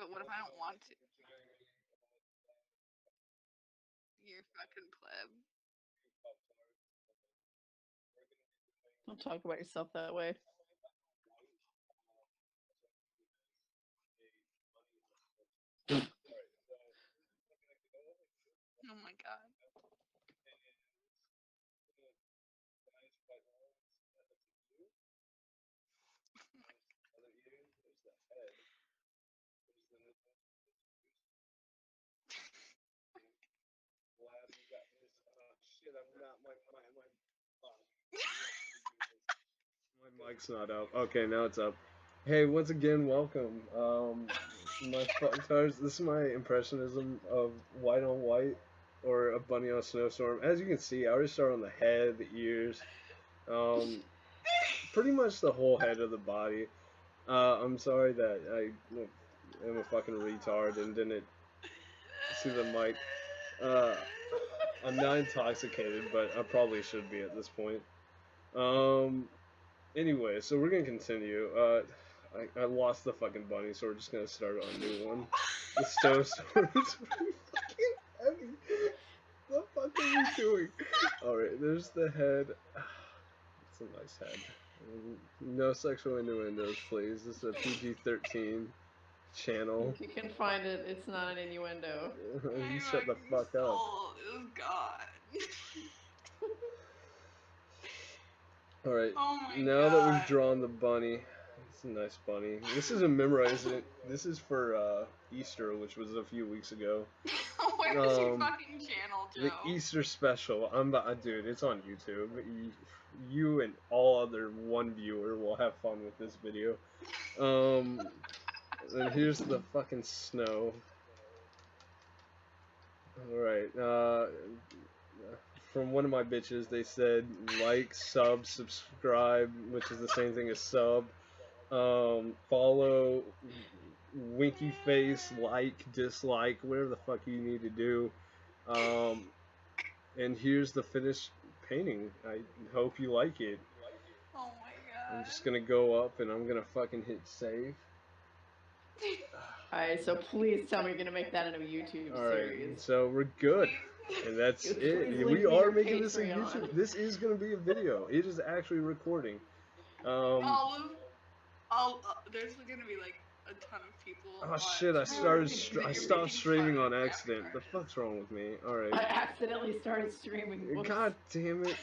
But what if I don't want to? You're fucking pleb. Don't talk about yourself that way. Oh my god. My mic's not up. Okay, now it's up. Hey, once again, welcome. My fuck tires. This is my impressionism of white on white, or a bunny on a snowstorm. As you can see, I already started on the head, the ears, um, pretty much the whole head of the body. I'm sorry that I am a fucking retard and didn't see the mic. Uh, I'm not intoxicated, but I probably should be at this point. Um, Anyway, so we're gonna continue. I lost the fucking bunny, so we're just gonna start on a new one. The snowstorm is pretty fucking heavy. What the fuck are we doing? Alright, there's the head. It's a nice head. No sexual innuendos, please. This is a PG-13 channel. If you can find it, it's not an innuendo. You shut the fuck up. Oh god. Alright, Oh my now god. that we've drawn the bunny, it's a nice bunny. This is a memorizing. This is for Easter, which was a few weeks ago. Where's your fucking channel, Joe? The Easter special. Dude, it's on YouTube. You and all other one viewer will have fun with this video. And here's the fucking snow. Alright, from one of my bitches, they said like, sub, subscribe, which is the same thing as sub. Follow, winky face, like, dislike, whatever the fuck you need to do. And here's the finished painting. I hope you like it. Oh my god. I'm just gonna go up and I'm gonna fucking hit save. Alright, so please tell me you're gonna make that into a YouTube series. So we're good. And that's it. We are making this a YouTube. This is gonna be a video. It is actually recording. There's gonna be like a ton of people. Oh shit! I stopped streaming on accident. The fuck's wrong with me? All right. I accidentally started streaming. God damn it.